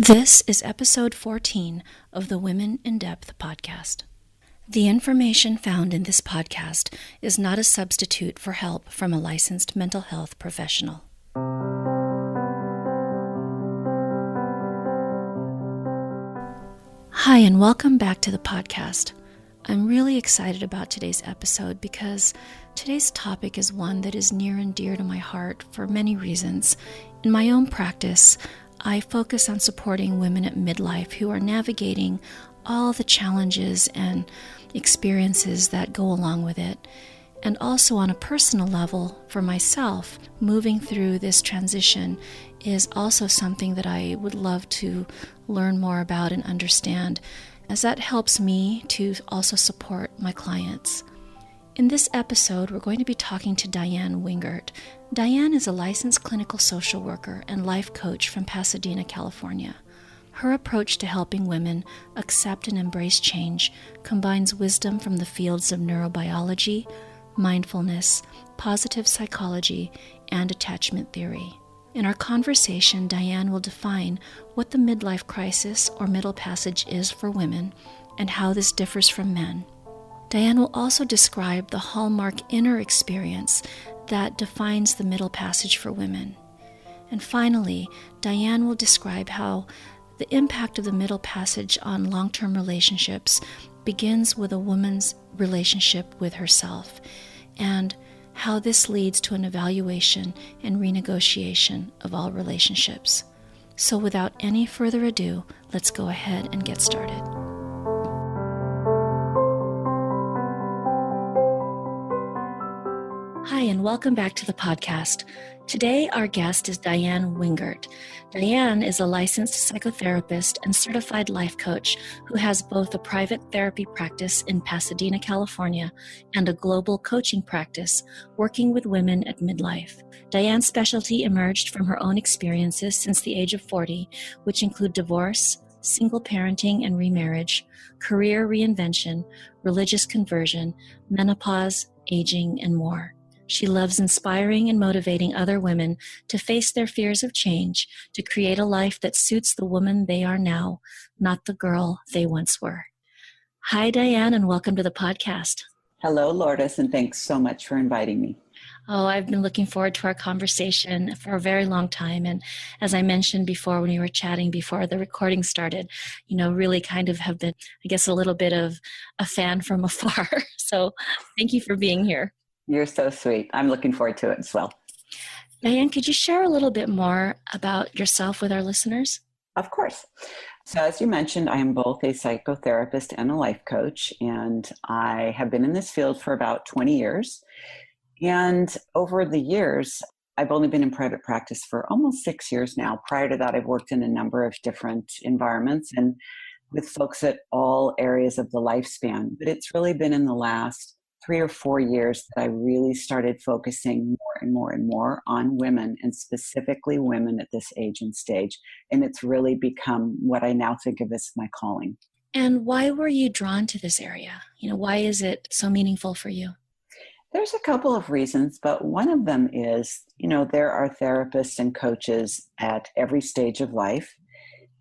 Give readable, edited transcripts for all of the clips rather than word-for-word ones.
This is episode 14 of the Women in Depth podcast. The information found in this podcast is not a substitute for help from a licensed mental health professional. Hi, and welcome back to the podcast. I'm really excited about today's episode because today's topic is one that is near and dear to my heart for many reasons. In my own practice, I focus on supporting women at midlife who are navigating all the challenges and experiences that go along with it. And also on a personal level, for myself, moving through this transition is also something that I would love to learn more about and understand, as that helps me to also support my clients. In this episode, we're going to be talking to Diann Wingert. Diann is a licensed clinical social worker and life coach from Pasadena, California. Her approach to helping women accept and embrace change combines wisdom from the fields of neurobiology, mindfulness, positive psychology, and attachment theory. In our conversation, Diann will define what the midlife crisis or middle passage is for women and how this differs from men. Diann will also describe the hallmark inner experience that defines the middle passage for women. And finally, Diann will describe how the impact of the middle passage on long-term relationships begins with a woman's relationship with herself, and how this leads to an evaluation and renegotiation of all relationships. So without any further ado, let's go ahead and get started. Hi, and welcome back to the podcast. Today, our guest is Diann Wingert. Diann is a licensed psychotherapist and certified life coach who has both a private therapy practice in Pasadena, California, and a global coaching practice working with women at midlife. Diann's specialty emerged from her own experiences since the age of 40, which include divorce, single parenting and remarriage, career reinvention, religious conversion, menopause, aging, and more. She loves inspiring and motivating other women to face their fears of change, to create a life that suits the woman they are now, not the girl they once were. Hi, Diann, and welcome to the podcast. Hello, Lourdes, and thanks so much for inviting me. Oh, I've been looking forward to our conversation for a very long time. And as I mentioned before, when we were chatting before the recording started, really kind of have been, I guess, a little bit of a fan from afar. So thank you for being here. You're so sweet. I'm looking forward to it as well. Diann, could you share a little bit more about yourself with our listeners? Of course. So as you mentioned, I am both a psychotherapist and a life coach, and I have been in this field for about 20 years. And over the years, I've only been in private practice for almost 6 years now. Prior to that, I've worked in a number of different environments and with folks at all areas of the lifespan. But it's really been in the last 3 or 4 years that I really started focusing more and more and more on women, and specifically women at this age and stage. And it's really become what I now think of as my calling. And why were you drawn to this area? Why is it so meaningful for you? There's a couple of reasons, but one of them is, there are therapists and coaches at every stage of life.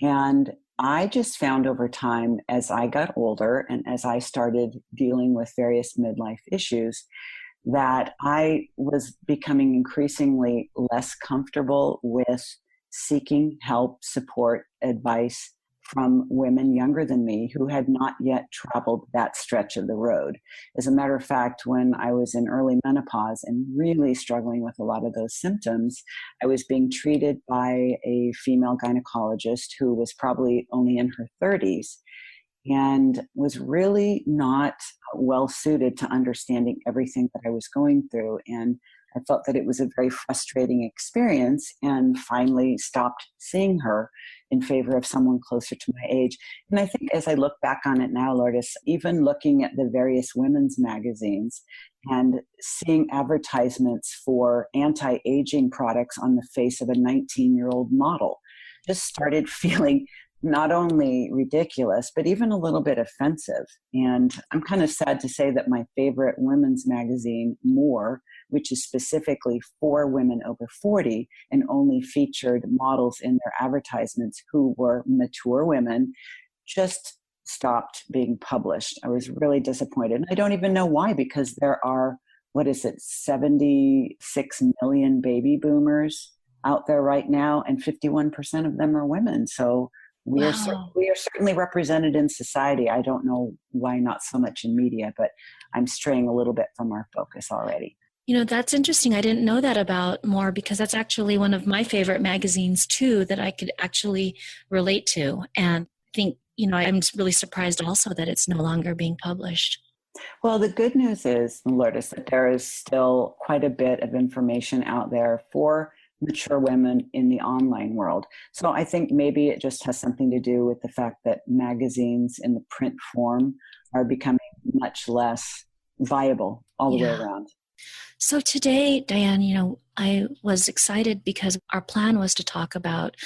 And I just found over time, as I got older and as I started dealing with various midlife issues, that I was becoming increasingly less comfortable with seeking help, support, advice from women younger than me who had not yet traveled that stretch of the road. As a matter of fact, when I was in early menopause and really struggling with a lot of those symptoms, I was being treated by a female gynecologist who was probably only in her 30s and was really not well suited to understanding everything that I was going through. And I felt that it was a very frustrating experience, and finally stopped seeing her in favor of someone closer to my age. And I think as I look back on it now, Lourdes, even looking at the various women's magazines and seeing advertisements for anti-aging products on the face of a 19-year-old model, just started feeling not only ridiculous, but even a little bit offensive. And I'm kind of sad to say that my favorite women's magazine, More, which is specifically for women over 40 and only featured models in their advertisements who were mature women, just stopped being published. I was really disappointed. And I don't even know why, because there are, 76 million baby boomers out there right now, and 51% of them are women. So Wow. we are certainly represented in society. I don't know why not so much in media, but I'm straying a little bit from our focus already. That's interesting. I didn't know that about More because that's actually one of my favorite magazines too that I could actually relate to. And I think, I'm really surprised also that it's no longer being published. Well, the good news is, Lourdes, that there is still quite a bit of information out there for mature women in the online world. So I think maybe it just has something to do with the fact that magazines in the print form are becoming much less viable all the way Yeah. around. So today, Diann, I was excited because our plan was to talk about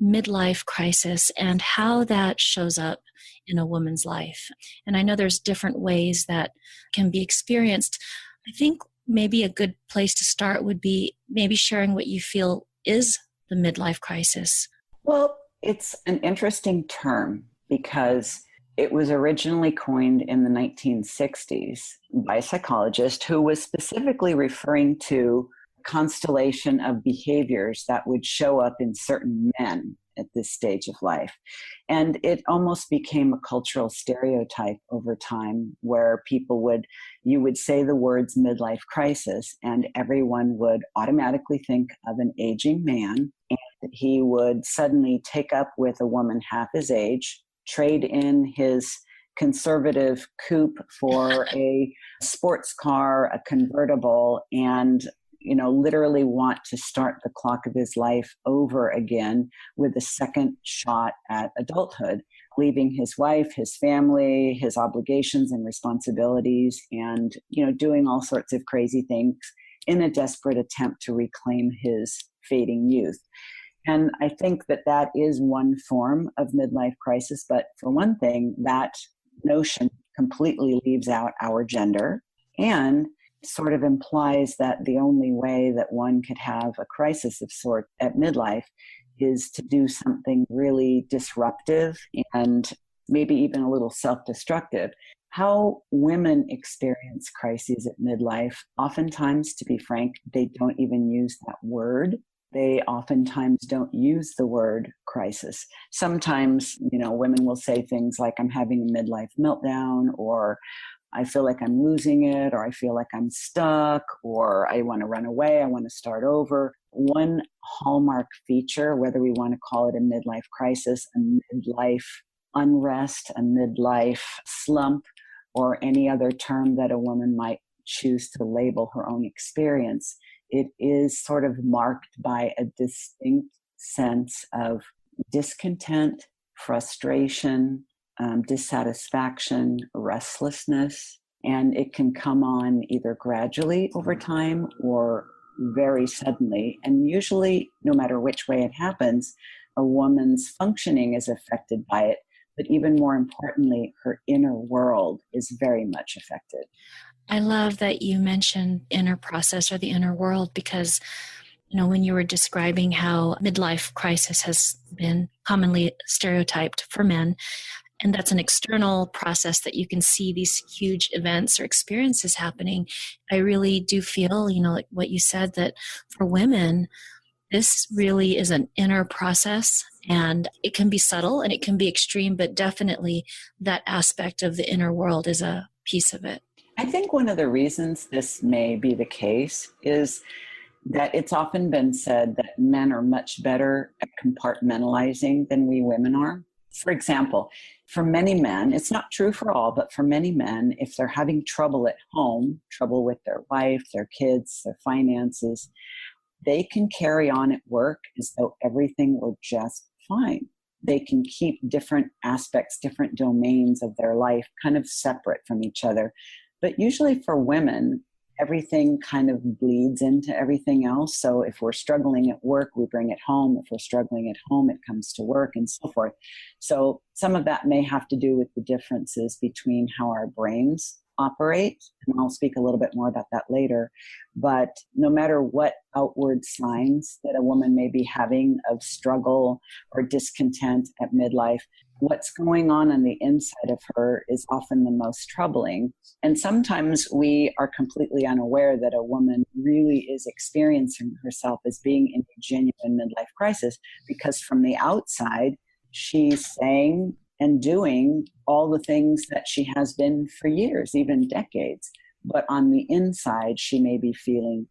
midlife crisis and how that shows up in a woman's life. And I know there's different ways that can be experienced. I think maybe a good place to start would be maybe sharing what you feel is the midlife crisis. Well, it's an interesting term because it was originally coined in the 1960s by a psychologist who was specifically referring to a constellation of behaviors that would show up in certain men at this stage of life. And it almost became a cultural stereotype over time where you would say the words midlife crisis and everyone would automatically think of an aging man, and he would suddenly take up with a woman half his age, trade in his conservative coupe for a sports car, a convertible, and literally want to start the clock of his life over again with a second shot at adulthood, leaving his wife, his family, his obligations and responsibilities, and doing all sorts of crazy things in a desperate attempt to reclaim his fading youth. And I think that is one form of midlife crisis. But for one thing, that notion completely leaves out our gender and sort of implies that the only way that one could have a crisis of sort at midlife is to do something really disruptive and maybe even a little self-destructive. How women experience crises at midlife, oftentimes, to be frank, they don't even use that word. They oftentimes don't use the word crisis. Sometimes, women will say things like, I'm having a midlife meltdown, or I feel like I'm losing it, or I feel like I'm stuck, or I want to run away, I want to start over. One hallmark feature, whether we want to call it a midlife crisis, a midlife unrest, a midlife slump, or any other term that a woman might choose to label her own experience, it is sort of marked by a distinct sense of discontent, frustration, dissatisfaction, restlessness, and it can come on either gradually over time or very suddenly. And usually, no matter which way it happens, a woman's functioning is affected by it. But even more importantly, her inner world is very much affected. I love that you mentioned inner process or the inner world because when you were describing how midlife crisis has been commonly stereotyped for men, and that's an external process that you can see these huge events or experiences happening, I really do feel, like what you said, that for women, this really is an inner process, and it can be subtle and it can be extreme, but definitely that aspect of the inner world is a piece of it. I think one of the reasons this may be the case is that it's often been said that men are much better at compartmentalizing than we women are. For example, for many men, it's not true for all, but for many men, if they're having trouble at home, trouble with their wife, their kids, their finances, they can carry on at work as though everything were just fine. They can keep different aspects, different domains of their life kind of separate from each other. But usually for women, everything kind of bleeds into everything else. So if we're struggling at work, we bring it home. If we're struggling at home, it comes to work and so forth. So some of that may have to do with the differences between how our brains operate. And I'll speak a little bit more about that later. But no matter what outward signs that a woman may be having of struggle or discontent at midlife, what's going on the inside of her is often the most troubling. And sometimes we are completely unaware that a woman really is experiencing herself as being in a genuine midlife crisis, because from the outside, she's saying and doing all the things that she has been for years, even decades. But on the inside, she may be feeling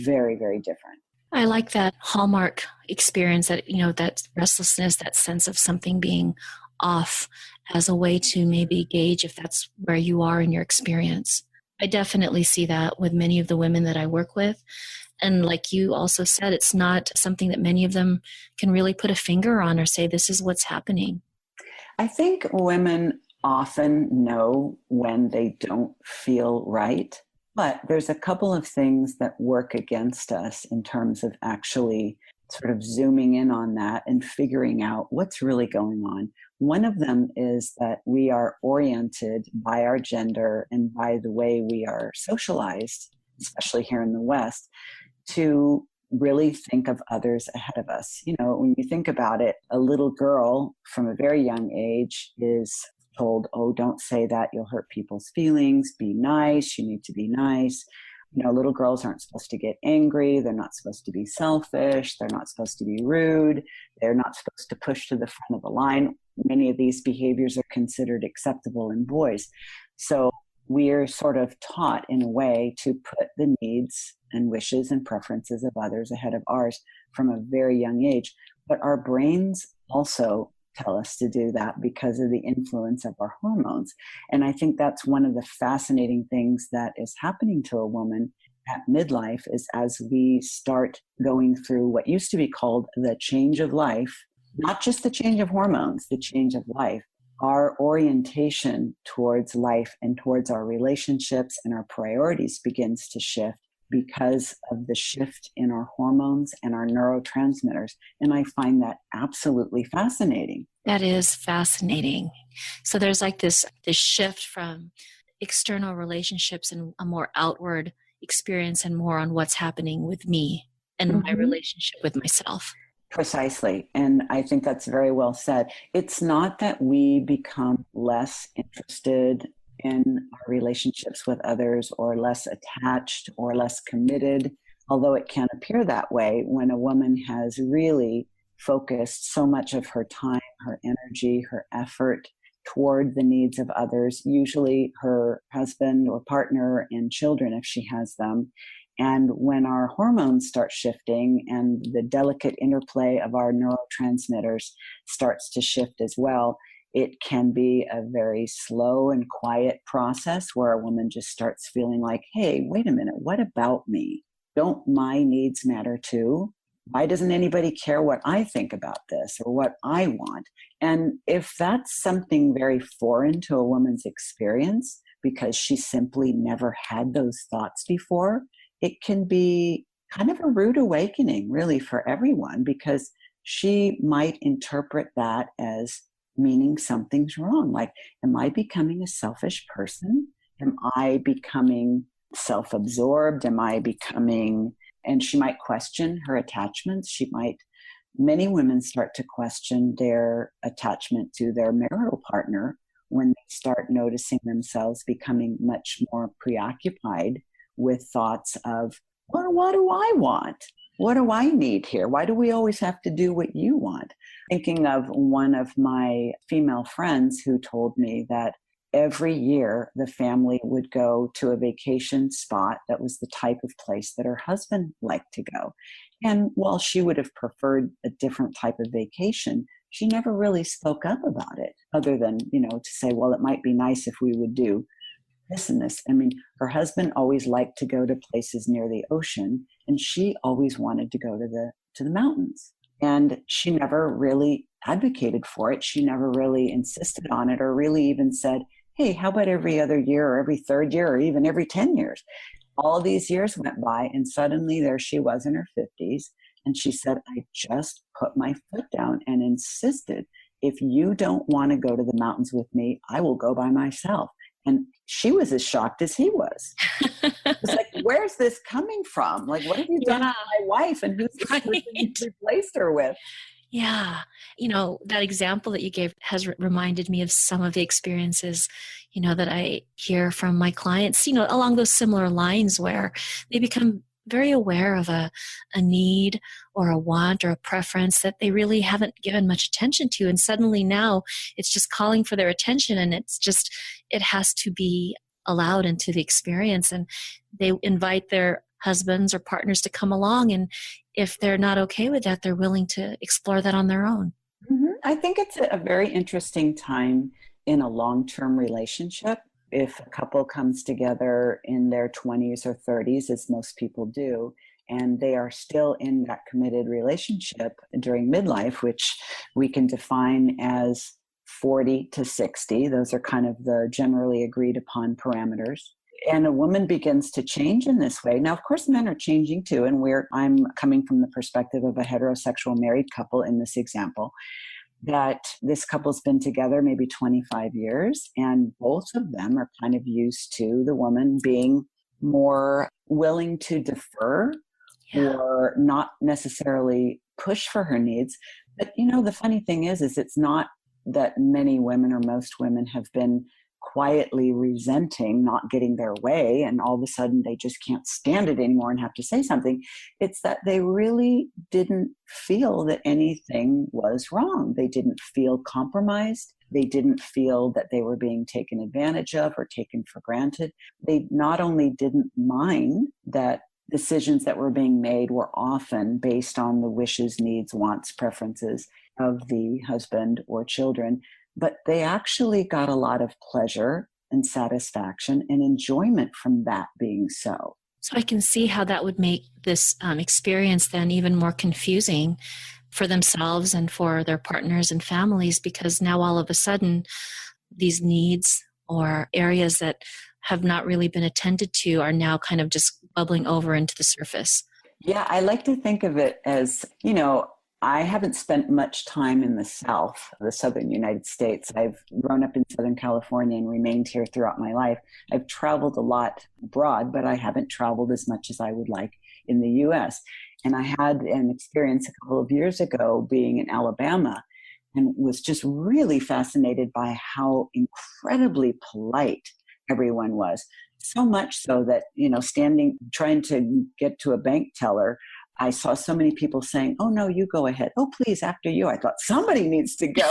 very, very different. I like that hallmark experience, that, that restlessness, that sense of something being off, as a way to maybe gauge if that's where you are in your experience. I definitely see that with many of the women that I work with. And like you also said, it's not something that many of them can really put a finger on or say, this is what's happening. I think women often know when they don't feel right, but there's a couple of things that work against us in terms of actually sort of zooming in on that and figuring out what's really going on. One of them is that we are oriented by our gender and by the way we are socialized, especially here in the West, to really think of others ahead of us. When you think about it, a little girl from a very young age is told, oh, don't say that, you'll hurt people's feelings, be nice, you need to be nice. Little girls aren't supposed to get angry, they're not supposed to be selfish, they're not supposed to be rude, they're not supposed to push to the front of the line. Many of these behaviors are considered acceptable in boys. So we're sort of taught in a way to put the needs and wishes and preferences of others ahead of ours from a very young age. But our brains also tell us to do that because of the influence of our hormones. And I think that's one of the fascinating things that is happening to a woman at midlife, is as we start going through what used to be called the change of life, not just the change of hormones, the change of life, our orientation towards life and towards our relationships and our priorities begins to shift because of the shift in our hormones and our neurotransmitters. And I find that absolutely fascinating. That is fascinating. So there's like this shift from external relationships and a more outward experience and more on what's happening with me and my relationship with myself. Precisely. And I think that's very well said. It's not that we become less interested in our relationships with others or less attached or less committed, although it can appear that way when a woman has really focused so much of her time, her energy, her effort toward the needs of others, usually her husband or partner and children if she has them. And when our hormones start shifting and the delicate interplay of our neurotransmitters starts to shift as well, it can be a very slow and quiet process where a woman just starts feeling like, hey, wait a minute, what about me? Don't my needs matter too? Why doesn't anybody care what I think about this or what I want? And if that's something very foreign to a woman's experience because she simply never had those thoughts before, it can be kind of a rude awakening, really, for everyone, because she might interpret that as meaning something's wrong. Like, am I becoming a selfish person? Am I becoming self-absorbed? Am I becoming, and she might question her attachments. Many women start to question their attachment to their marital partner when they start noticing themselves becoming much more preoccupied with thoughts of, well, what do I want? What do I need here? Why do we always have to do what you want? Thinking of one of my female friends who told me that every year the family would go to a vacation spot that was the type of place that her husband liked to go. And while she would have preferred a different type of vacation, she never really spoke up about it other than, to say, well, it might be nice if we would do this and this. I mean, her husband always liked to go to places near the ocean, and she always wanted to go to the mountains. And she never really advocated for it. She never really insisted on it or really even said, hey, how about every other year or every third year or even every 10 years? all these years went by, and suddenly there she was in her 50s. And she said, I just put my foot down and insisted, if you don't want to go to the mountains with me, I will go by myself. And she was as shocked as he was. It's like, where's this coming from? Like, what have you done to my wife? And who's this person you replaced her with? Yeah. That example that you gave has reminded me of some of the experiences, that I hear from my clients, along those similar lines where they become very aware of a need or a want or a preference that they really haven't given much attention to. And suddenly now it's just calling for their attention, and it has to be allowed into the experience. And they invite their husbands or partners to come along. And if they're not okay with that, they're willing to explore that on their own. Mm-hmm. I think it's a very interesting time in a long-term relationship. If a couple comes together in their 20s or 30s, as most people do, and they are still in that committed relationship during midlife, which we can define as 40 to 60. Those are kind of the generally agreed upon parameters. And a woman begins to change in this way. Now, of course, men are changing too. And I'm coming from the perspective of a heterosexual married couple in this example, that this couple's been together maybe 25 years, and both of them are kind of used to the woman being more willing to defer or not necessarily push for her needs. But, the funny thing is it's not that many women or most women have been quietly resenting not getting their way, and all of a sudden they just can't stand it anymore and have to say something. It's that they really didn't feel that anything was wrong. They didn't feel compromised. They didn't feel that they were being taken advantage of or taken for granted. They not only didn't mind that decisions that were being made were often based on the wishes, needs, wants, preferences of the husband or children, but they actually got a lot of pleasure and satisfaction and enjoyment from that being so. So I can see how that would make this experience then even more confusing for themselves and for their partners and families, because now all of a sudden these needs or areas that have not really been attended to are now kind of just bubbling over into the surface. Yeah, I like to think of it as, I haven't spent much time in the South, the Southern United States. I've grown up in Southern California and remained here throughout my life. I've traveled a lot abroad, but I haven't traveled as much as I would like in the U.S. And I had an experience a couple of years ago being in Alabama, and was just really fascinated by how incredibly polite everyone was. So much so that, trying to get to a bank teller, I saw so many people saying, oh, no, you go ahead. Oh, please, after you. I thought somebody needs to go.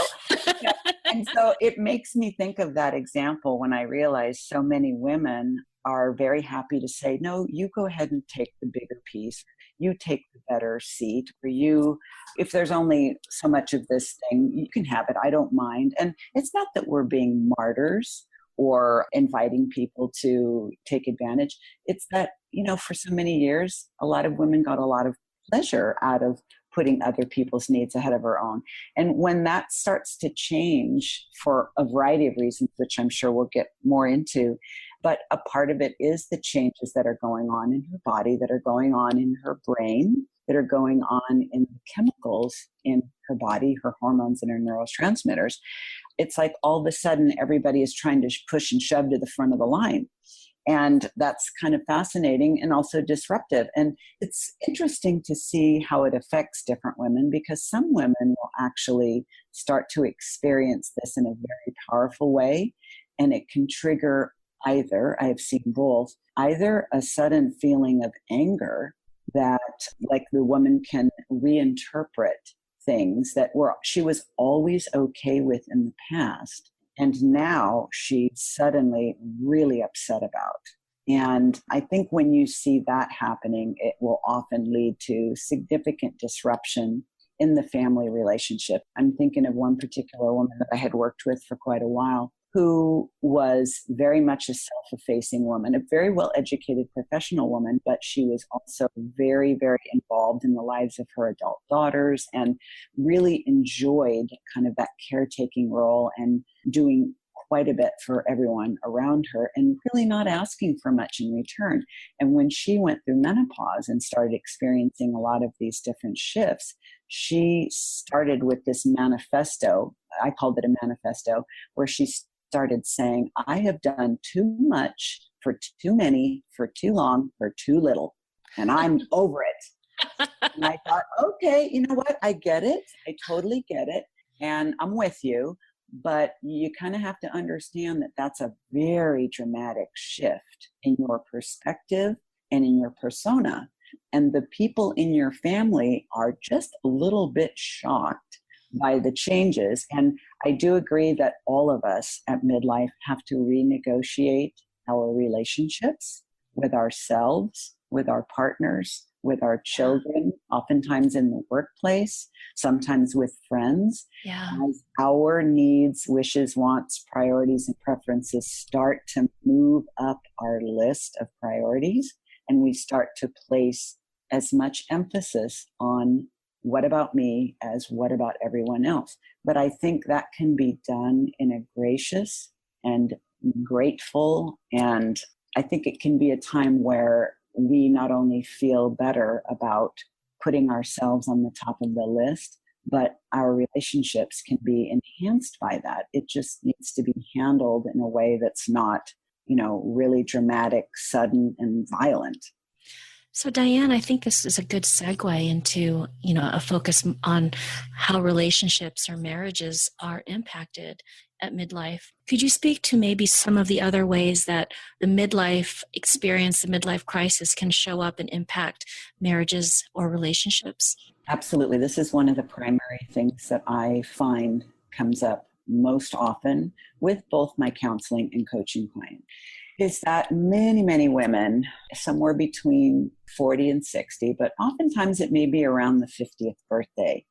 And so it makes me think of that example when I realize so many women are very happy to say, no, you go ahead and take the bigger piece. You take the better seat. Or if there's only so much of this thing, you can have it. I don't mind. And it's not that we're being martyrs or inviting people to take advantage. It's that, for so many years, a lot of women got a lot of pleasure out of putting other people's needs ahead of our own. And when that starts to change for a variety of reasons, which I'm sure we'll get more into, but a part of it is the changes that are going on in her body, that are going on in her brain, that are going on in the chemicals in her body, her hormones and her neurotransmitters. It's like all of a sudden everybody is trying to push and shove to the front of the line. And that's kind of fascinating and also disruptive. And it's interesting to see how it affects different women, because some women will actually start to experience this in a very powerful way. And it can trigger either, I've seen both, either a sudden feeling of anger that, like, the woman can reinterpret things that she was always okay with in the past, and now she's suddenly really upset about. And I think when you see that happening, it will often lead to significant disruption in the family relationship. I'm thinking of one particular woman that I had worked with for quite a while, who was very much a self-effacing woman, a very well-educated professional woman, but she was also very, very involved in the lives of her adult daughters and really enjoyed kind of that caretaking role and doing quite a bit for everyone around her and really not asking for much in return. And when she went through menopause and started experiencing a lot of these different shifts, she started with this manifesto. I called it a manifesto, where she started saying, I have done too much for too many, for too long, for too little, and I'm over it. And I thought, okay, you know what? I get it. I totally get it. And I'm with you. But you kind of have to understand that that's a very dramatic shift in your perspective and in your persona. And the people in your family are just a little bit shocked by the changes. And I do agree that all of us at midlife have to renegotiate our relationships with ourselves, with our partners, with our children, oftentimes in the workplace, sometimes with friends. Yeah. As our needs, wishes, wants, priorities, and preferences start to move up our list of priorities, and we start to place as much emphasis on what about me as what about everyone else. But I think that can be done in a gracious and grateful, and I think it can be a time where we not only feel better about putting ourselves on the top of the list, but our relationships can be enhanced by that. It just needs to be handled in a way that's not, really dramatic, sudden, and violent. So, Diann, I think this is a good segue into, a focus on how relationships or marriages are impacted at midlife. Could you speak to maybe some of the other ways that the midlife experience, the midlife crisis can show up and impact marriages or relationships? Absolutely. This is one of the primary things that I find comes up most often with both my counseling and coaching clients. Is that many, many women, somewhere between 40 and 60, but oftentimes it may be around the 50th birthday,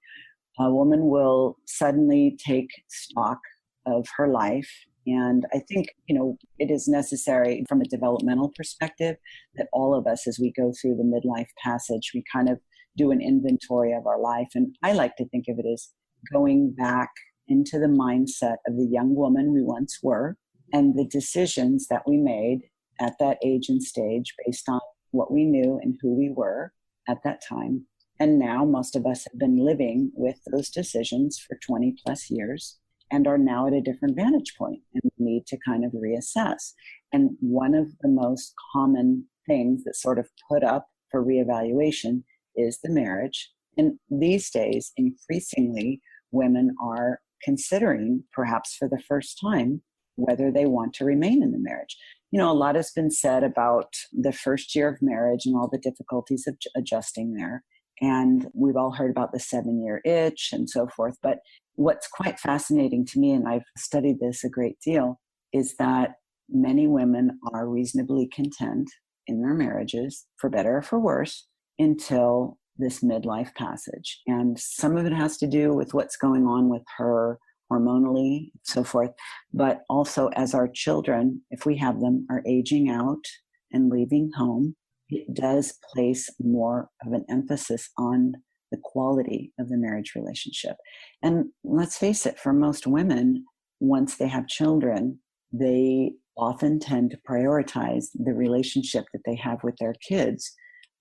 a woman will suddenly take stock of her life. And I think, it is necessary from a developmental perspective that all of us, as we go through the midlife passage, we kind of do an inventory of our life. And I like to think of it as going back into the mindset of the young woman we once were, and the decisions that we made at that age and stage based on what we knew and who we were at that time. And now most of us have been living with those decisions for 20 plus years and are now at a different vantage point and need to kind of reassess. And one of the most common things that sort of put up for reevaluation is the marriage. And these days, increasingly, women are considering, perhaps for the first time, whether they want to remain in the marriage. A lot has been said about the first year of marriage and all the difficulties of adjusting there. And we've all heard about the 7-year itch and so forth. But what's quite fascinating to me, and I've studied this a great deal, is that many women are reasonably content in their marriages, for better or for worse, until this midlife passage. And some of it has to do with what's going on with her hormonally, so forth. But also as our children, if we have them, are aging out and leaving home, it does place more of an emphasis on the quality of the marriage relationship. And let's face it, for most women, once they have children, they often tend to prioritize the relationship that they have with their kids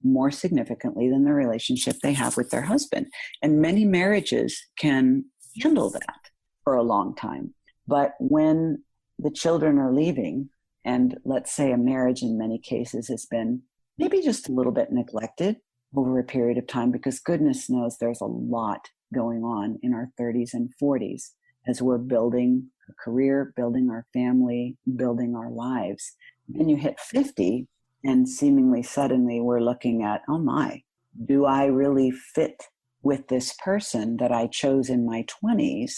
more significantly than the relationship they have with their husband. And many marriages can handle that for a long time. But when the children are leaving, and let's say a marriage in many cases has been maybe just a little bit neglected over a period of time, because goodness knows there's a lot going on in our 30s and 40s as we're building a career, building our family, building our lives. Then you hit 50 and seemingly suddenly we're looking at, oh my, do I really fit with this person that I chose in my 20s?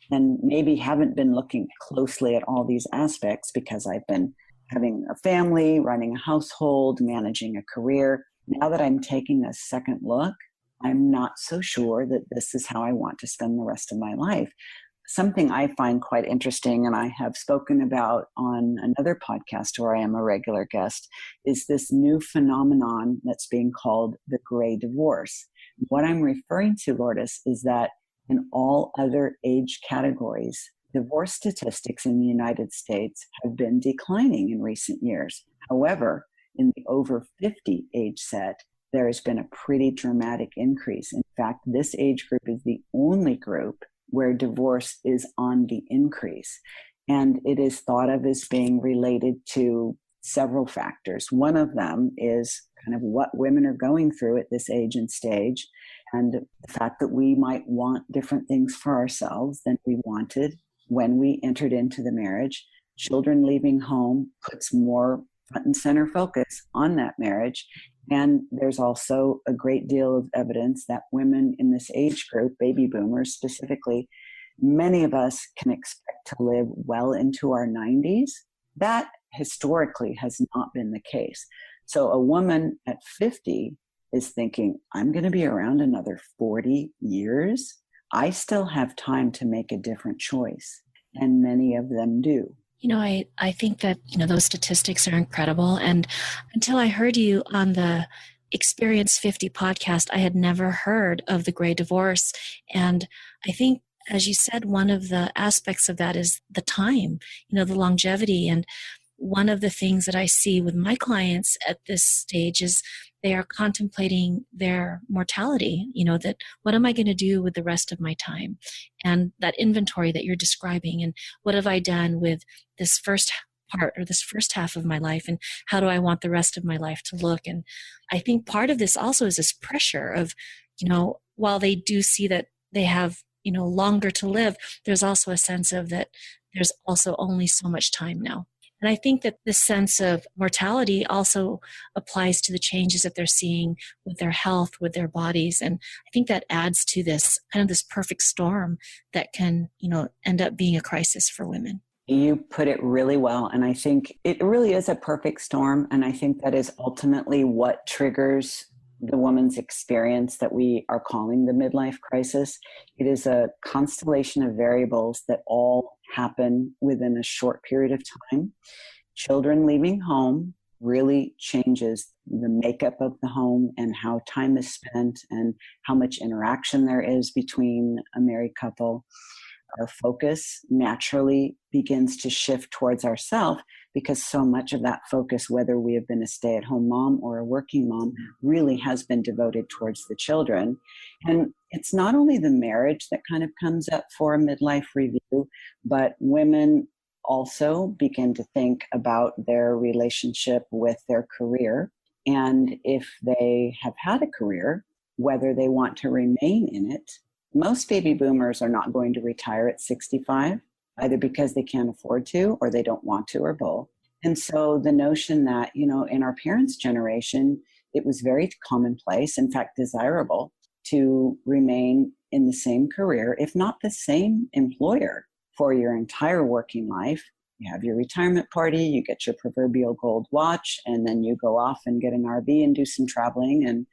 And maybe haven't been looking closely at all these aspects because I've been having a family, running a household, managing a career. Now that I'm taking a second look, I'm not so sure that this is how I want to spend the rest of my life. Something I find quite interesting, and I have spoken about on another podcast where I am a regular guest, is this new phenomenon that's being called the gray divorce. What I'm referring to, Lourdes, is that in all other age categories, divorce statistics in the United States have been declining in recent years. However, in the over 50 age set, there has been a pretty dramatic increase. In fact, this age group is the only group where divorce is on the increase. And it is thought of as being related to several factors. One of them is kind of what women are going through at this age and stage, and the fact that we might want different things for ourselves than we wanted when we entered into the marriage. Children leaving home puts more front and center focus on that marriage. And there's also a great deal of evidence that women in this age group, baby boomers specifically, many of us can expect to live well into our 90s. That historically has not been the case. So a woman at 50 is thinking, I'm going to be around another 40 years. I still have time to make a different choice. And many of them do. I think that, those statistics are incredible. And until I heard you on the Experience 50 podcast, I had never heard of the gray divorce. And I think, as you said, one of the aspects of that is the time, the longevity. And one of the things that I see with my clients at this stage is they are contemplating their mortality, that what am I going to do with the rest of my time? And that inventory that you're describing, and what have I done with this first part or this first half of my life, and how do I want the rest of my life to look? And I think part of this also is this pressure of, while they do see that they have, longer to live, there's also a sense of that there's also only so much time now. And I think that this sense of mortality also applies to the changes that they're seeing with their health, with their bodies. And I think that adds to this kind of this perfect storm that can, end up being a crisis for women. You put it really well. And I think it really is a perfect storm. And I think that is ultimately what triggers the woman's experience that we are calling the midlife crisis. It is a constellation of variables that all happen within a short period of time. Children leaving home really changes the makeup of the home and how time is spent and how much interaction there is between a married couple. Our focus naturally begins to shift towards ourselves because so much of that focus, whether we have been a stay-at-home mom or a working mom, really has been devoted towards the children. And it's not only the marriage that kind of comes up for a midlife review, but women also begin to think about their relationship with their career. And if they have had a career, whether they want to remain in it. Most baby boomers are not going to retire at 65, either because they can't afford to or they don't want to or both. And so the notion that, in our parents' generation, it was very commonplace, in fact, desirable to remain in the same career, if not the same employer for your entire working life. You have your retirement party, you get your proverbial gold watch, and then you go off and get an RV and do some traveling, and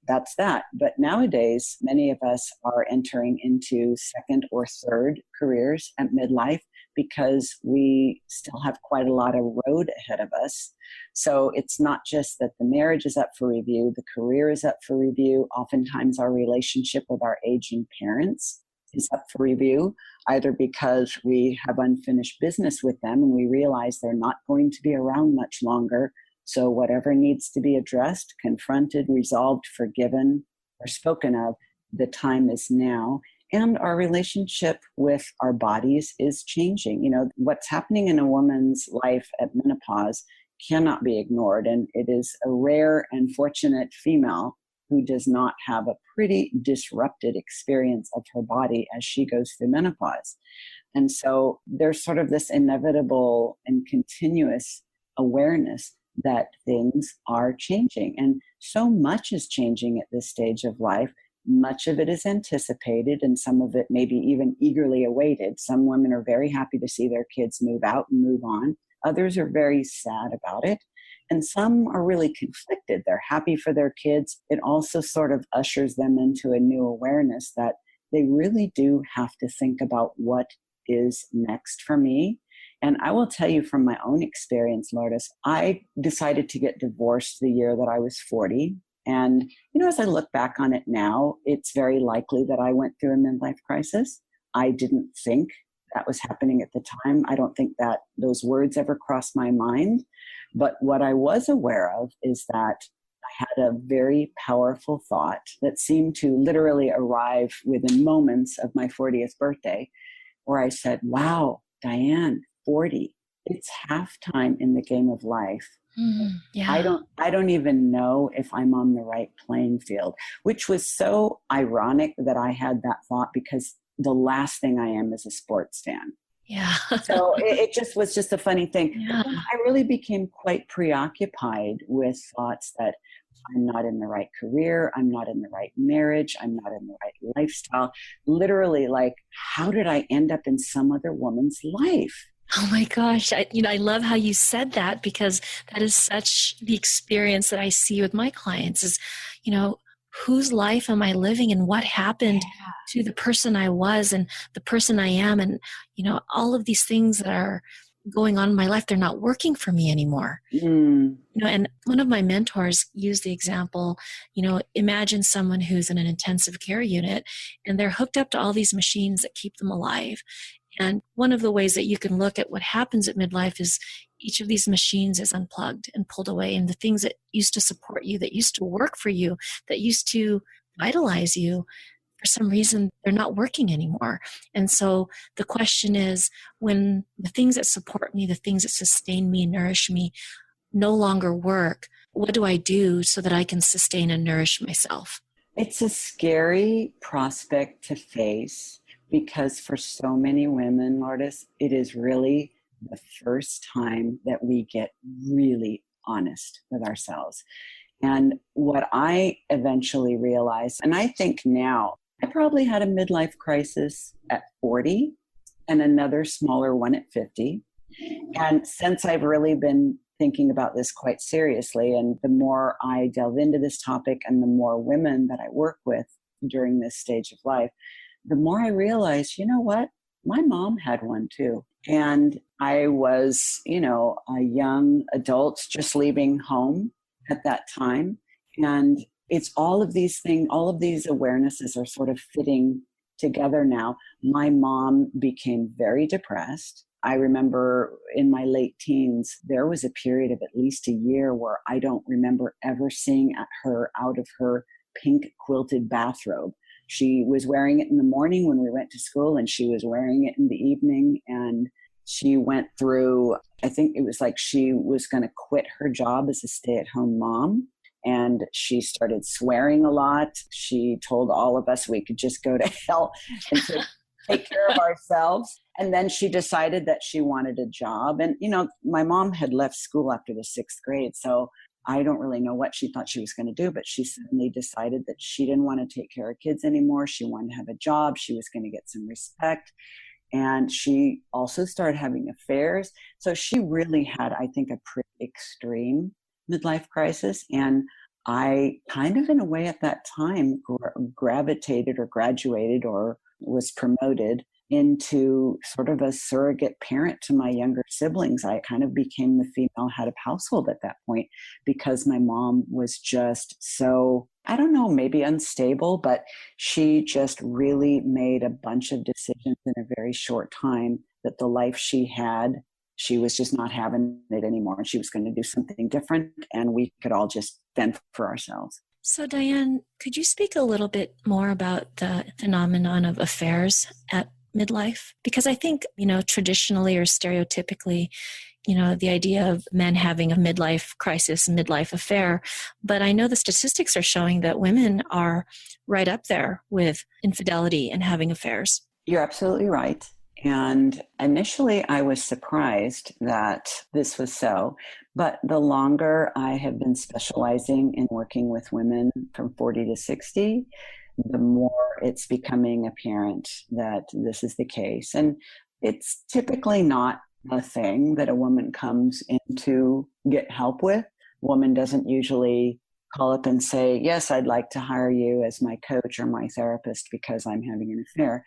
that's that. But nowadays, many of us are entering into second or third careers at midlife because we still have quite a lot of road ahead of us. So it's not just that the marriage is up for review, the career is up for review. Oftentimes our relationship with our aging parents is up for review, either because we have unfinished business with them and we realize they're not going to be around much longer. So whatever needs to be addressed, confronted, resolved, forgiven, or spoken of, the time is now. And our relationship with our bodies is changing. What's happening in a woman's life at menopause cannot be ignored. And it is a rare and fortunate female who does not have a pretty disrupted experience of her body as she goes through menopause. And so there's sort of this inevitable and continuous awareness that things are changing. And so much is changing at this stage of life. Much of it is anticipated and some of it maybe even eagerly awaited. Some women are very happy to see their kids move out and move on. Others are very sad about it. And some are really conflicted. They're happy for their kids. It also sort of ushers them into a new awareness that they really do have to think about what is next for me. And I will tell you from my own experience, Lourdes, I decided to get divorced the year that I was 40. And, as I look back on it now, it's very likely that I went through a midlife crisis. I didn't think that was happening at the time. I don't think that those words ever crossed my mind. But what I was aware of is that I had a very powerful thought that seemed to literally arrive within moments of my 40th birthday, where I said, wow, Diann, 40, it's halftime in the game of life. Yeah. I don't even know if I'm on the right playing field, which was so ironic that I had that thought, because the last thing I am is a sports fan. Yeah. So it just was just a funny thing. Yeah. But then I really became quite preoccupied with thoughts that I'm not in the right career, I'm not in the right marriage, I'm not in the right lifestyle. Literally, like, how did I end up in some other woman's life? Oh my gosh. I love how you said that, because that is such the experience that I see with my clients is, whose life am I living and what happened to the person I was and the person I am? And, all of these things that are going on in my life, they're not working for me anymore. And one of my mentors used the example, imagine someone who's in an intensive care unit and they're hooked up to all these machines that keep them alive. And one of the ways that you can look at what happens at midlife is each of these machines is unplugged and pulled away. And the things that used to support you, that used to work for you, that used to vitalize you, for some reason, they're not working anymore. And so the question is, when the things that support me, the things that sustain me, nourish me, no longer work, what do I do so that I can sustain and nourish myself? It's a scary prospect to face, because for so many women, Lourdes, it is really the first time that we get really honest with ourselves. And what I eventually realized, and I think now, I probably had a midlife crisis at 40 and another smaller one at 50. And since I've really been thinking about this quite seriously, and the more I delve into this topic and the more women that I work with during this stage of life, the more I realize, you know what? My mom had one too. And I was, a young adult just leaving home at that time. And it's all of these things, all of these awarenesses are sort of fitting together now. My mom became very depressed. I remember in my late teens, there was a period of at least a year where I don't remember ever seeing her out of her pink quilted bathrobe. She was wearing it in the morning when we went to school, and she was wearing it in the evening. And she went through, I think it was like she was going to quit her job as a stay-at-home mom. And she started swearing a lot. She told all of us we could just go to hell and take care of ourselves. And then she decided that she wanted a job. And, my mom had left school after the 6th grade. So I don't really know what she thought she was going to do, but she suddenly decided that she didn't want to take care of kids anymore. She wanted to have a job. She was going to get some respect. And she also started having affairs. So she really had, I think, a pretty extreme midlife crisis. And I kind of, in a way at that time, gravitated or graduated or was promoted into sort of a surrogate parent to my younger siblings. I kind of became the female head of household at that point, because my mom was just so, I don't know, maybe unstable, but she just really made a bunch of decisions in a very short time that the life she had, she was just not having it anymore. And she was going to do something different, and we could all just fend for ourselves. So Diann, could you speak a little bit more about the phenomenon of affairs at midlife? Because I think, traditionally or stereotypically, the idea of men having a midlife crisis, midlife affair. But I know the statistics are showing that women are right up there with infidelity and having affairs. You're absolutely right. And initially, I was surprised that this was so. But the longer I have been specializing in working with women from 40 to 60, the more it's becoming apparent that this is the case. And it's typically not a thing that a woman comes in to get help with. A woman doesn't usually call up and say, yes, I'd like to hire you as my coach or my therapist because I'm having an affair.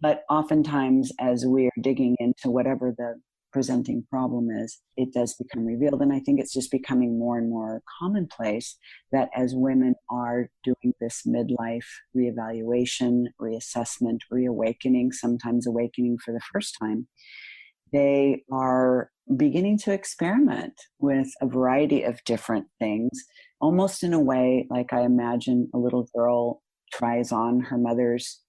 But oftentimes, as we are digging into whatever the presenting problem is, it does become revealed. And I think it's just becoming more and more commonplace that as women are doing this midlife reevaluation, reassessment, reawakening, sometimes awakening for the first time, they are beginning to experiment with a variety of different things, almost in a way like I imagine a little girl tries on her mother's,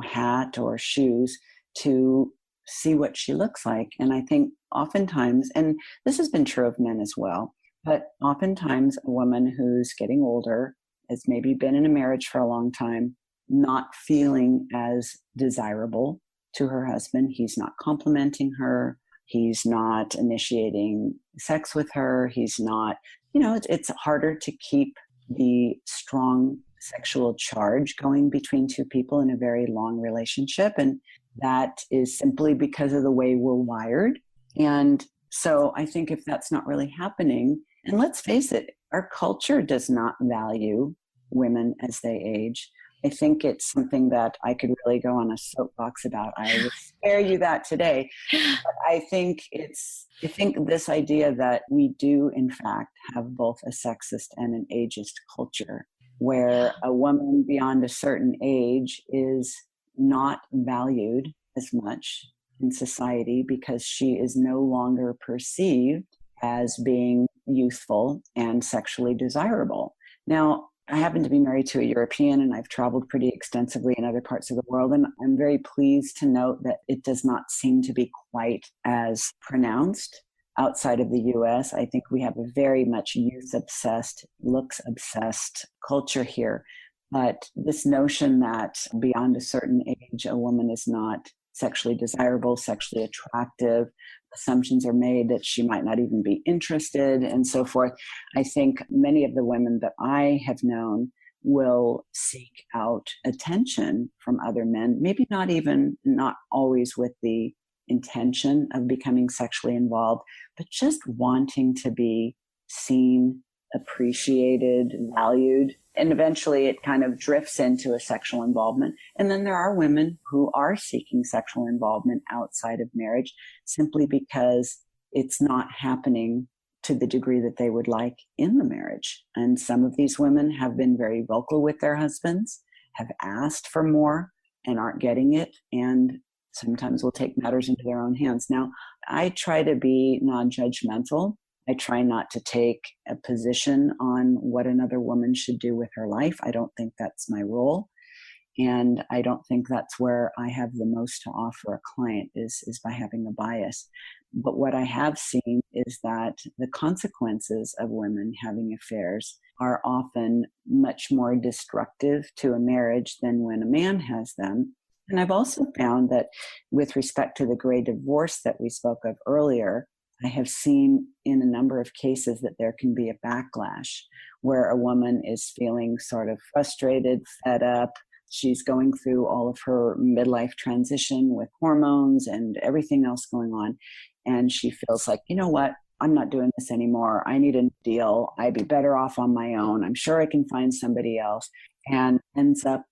hat or shoes to see what she looks like. And I think oftentimes, and this has been true of men as well, but oftentimes a woman who's getting older has maybe been in a marriage for a long time, not feeling as desirable to her husband. He's not complimenting her. He's not initiating sex with her. He's not, it's harder to keep the strong sexual charge going between two people in a very long relationship. And that is simply because of the way we're wired. And so I think if that's not really happening, and let's face it, our culture does not value women as they age. I think it's something that I could really go on a soapbox about. I will spare you that today. But I think this idea that we do, in fact, have both a sexist and an ageist culture, where a woman beyond a certain age is not valued as much in society because she is no longer perceived as being youthful and sexually desirable. Now, I happen to be married to a European, and I've traveled pretty extensively in other parts of the world. And I'm very pleased to note that it does not seem to be quite as pronounced outside of the US. I think we have a very much youth-obsessed, looks-obsessed culture here. But this notion that beyond a certain age, a woman is not sexually desirable, sexually attractive, assumptions are made that she might not even be interested and so forth. I think many of the women that I have known will seek out attention from other men, maybe not always with the intention of becoming sexually involved, but just wanting to be seen, appreciated, valued. And eventually it kind of drifts into a sexual involvement. And then there are women who are seeking sexual involvement outside of marriage simply because it's not happening to the degree that they would like in the marriage. And some of these women have been very vocal with their husbands, have asked for more and aren't getting it, and sometimes will take matters into their own hands. Now, I try to be non-judgmental. I try not to take a position on what another woman should do with her life. I don't think that's my role. And I don't think that's where I have the most to offer a client is by having a bias. But what I have seen is that the consequences of women having affairs are often much more destructive to a marriage than when a man has them. And I've also found that with respect to the gray divorce that we spoke of earlier, I have seen in a number of cases that there can be a backlash where a woman is feeling sort of frustrated, fed up. She's going through all of her midlife transition with hormones and everything else going on. And she feels like, you know what? I'm not doing this anymore. I need a deal. I'd be better off on my own. I'm sure I can find somebody else. And ends up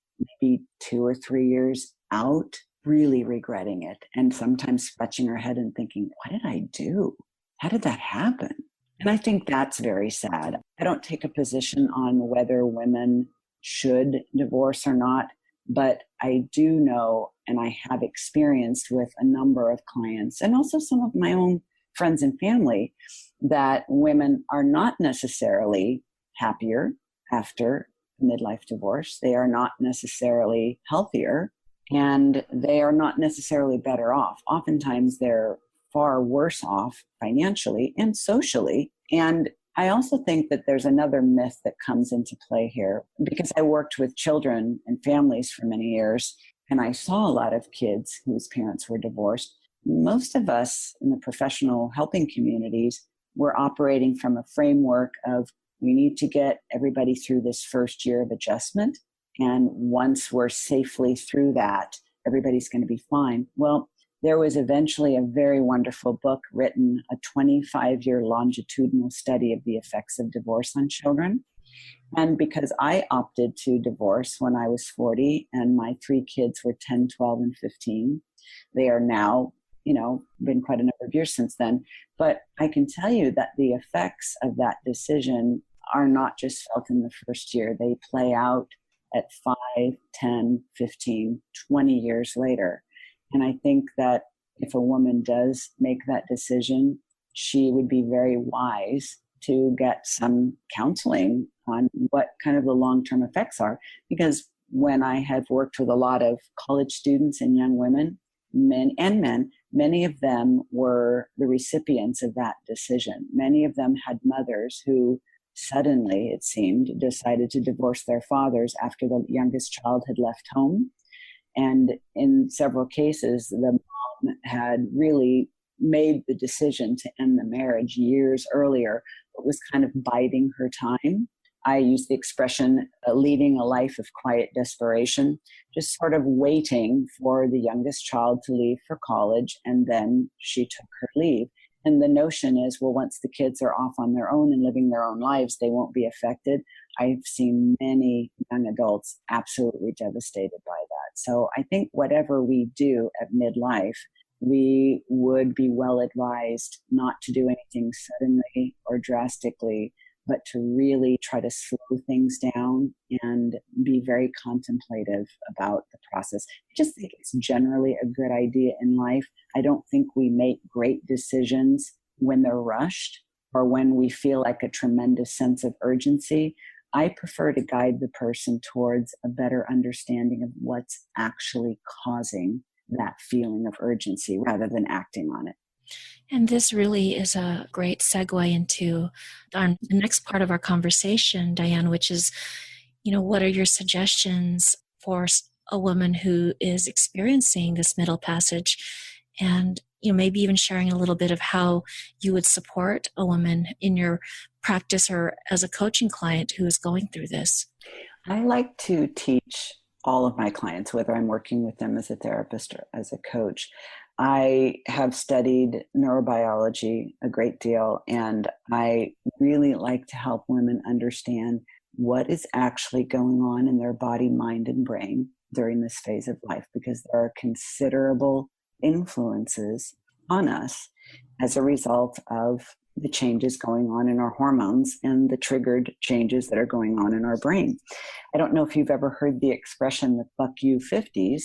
maybe 2 or 3 years out really regretting it, and sometimes scratching her head and thinking, what did I do? How did that happen? And I think that's very sad. I don't take a position on whether women should divorce or not, but I do know, and I have experienced with a number of clients and also some of my own friends and family, that women are not necessarily happier after midlife divorce. They are not necessarily healthier. And they are not necessarily better off. Oftentimes, they're far worse off financially and socially. And I also think that there's another myth that comes into play here, because I worked with children and families for many years, and I saw a lot of kids whose parents were divorced. Most of us in the professional helping communities were operating from a framework of we need to get everybody through this first year of adjustment. And once we're safely through that, everybody's going to be fine. Well, there was eventually a very wonderful book written, a 25-year longitudinal study of the effects of divorce on children. And because I opted to divorce when I was 40 and my 3 kids were 10, 12, and 15, they are now been quite a number of years since then. But I can tell you that the effects of that decision are not just felt in the first year. They play out at 5, 10, 15, 20 years later. And I think that if a woman does make that decision, she would be very wise to get some counseling on what kind of the long-term effects are. Because when I have worked with a lot of college students and young women, men and men, many of them were the recipients of that decision. Many of them had mothers who suddenly, it seemed, decided to divorce their fathers after the youngest child had left home. And in several cases, the mom had really made the decision to end the marriage years earlier, but was kind of biding her time. I use the expression leading a life of quiet desperation, just sort of waiting for the youngest child to leave for college, and then she took her leave. And the notion is, well, once the kids are off on their own and living their own lives, they won't be affected. I've seen many young adults absolutely devastated by that. So I think whatever we do at midlife, we would be well advised not to do anything suddenly or drastically, but to really try to slow things down and be very contemplative about the process. I just think it's generally a good idea in life. I don't think we make great decisions when they're rushed or when we feel like a tremendous sense of urgency. I prefer to guide the person towards a better understanding of what's actually causing that feeling of urgency rather than acting on it. And this really is a great segue into the next part of our conversation, Diann, which is, what are your suggestions for a woman who is experiencing this middle passage, and maybe even sharing a little bit of how you would support a woman in your practice or as a coaching client who is going through this. I like to teach all of my clients, whether I'm working with them as a therapist or as a coach. I have studied neurobiology a great deal, and I really like to help women understand what is actually going on in their body, mind, and brain during this phase of life, because there are considerable influences on us as a result of the changes going on in our hormones and the triggered changes that are going on in our brain. I don't know if you've ever heard the expression, the fuck you 50s,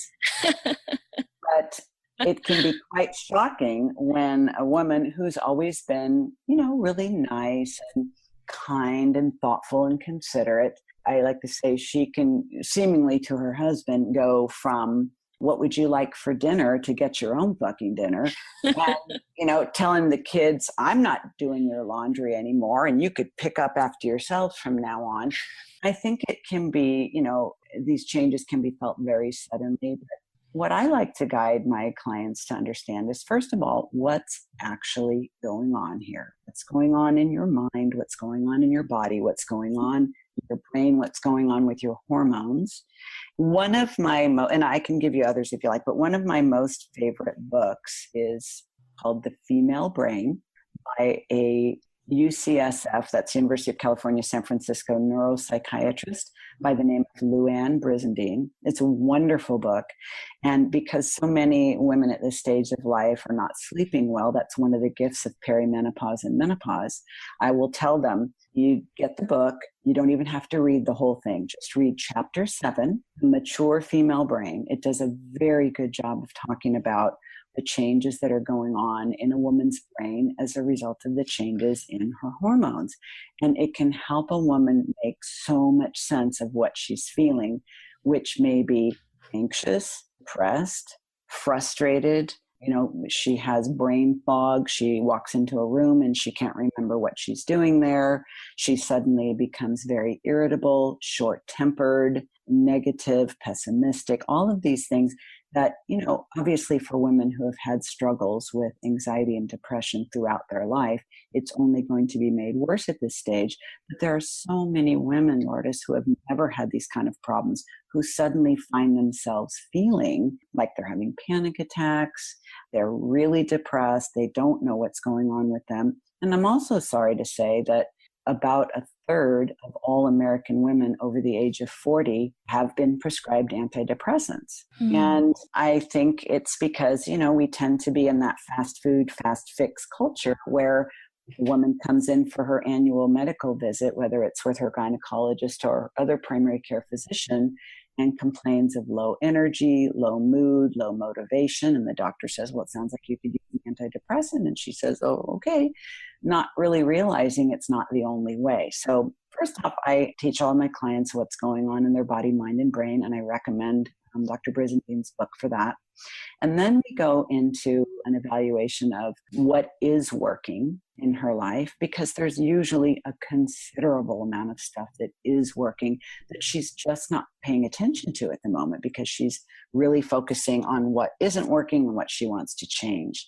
but it can be quite shocking when a woman who's always been, really nice and kind and thoughtful and considerate, I like to say she can seemingly to her husband go from, what would you like for dinner, to get your own fucking dinner. And, telling the kids, I'm not doing your laundry anymore and you could pick up after yourselves from now on. I think it can be, these changes can be felt very suddenly. But what I like to guide my clients to understand is, first of all, what's actually going on here? What's going on in your mind? What's going on in your body? What's going on in your brain? What's going on with your hormones? One of my, and I can give you others if you like, but one of my most favorite books is called The Female Brain by a UCSF, that's University of California, San Francisco, neuropsychiatrist by the name of Luann Brizendine. It's a wonderful book. And because so many women at this stage of life are not sleeping well, that's one of the gifts of perimenopause and menopause. I will tell them, you get the book, you don't even have to read the whole thing. Just read chapter 7, The Mature Female Brain. It does a very good job of talking about the changes that are going on in a woman's brain as a result of the changes in her hormones. And it can help a woman make so much sense of what she's feeling, which may be anxious, depressed, frustrated. She has brain fog. She walks into a room and she can't remember what she's doing there. She suddenly becomes very irritable, short-tempered, negative, pessimistic, all of these things that, obviously for women who have had struggles with anxiety and depression throughout their life, it's only going to be made worse at this stage. But there are so many women, Lourdes, who have never had these kind of problems, who suddenly find themselves feeling like they're having panic attacks. They're really depressed. They don't know what's going on with them. And I'm also sorry to say that about a third of all American women over the age of 40 have been prescribed antidepressants. And I think it's because, we tend to be in that fast food, fast fix culture where a woman comes in for her annual medical visit, whether it's with her gynecologist or other primary care physician, and complains of low energy, low mood, low motivation. And the doctor says, well, it sounds like you could use an antidepressant. And she says, oh, okay, not really realizing it's not the only way. So first off, I teach all my clients what's going on in their body, mind, and brain. And I recommend Dr. Brisendine's book for that. And then we go into an evaluation of what is working in her life, because there's usually a considerable amount of stuff that is working that she's just not paying attention to at the moment because she's really focusing on what isn't working and what she wants to change.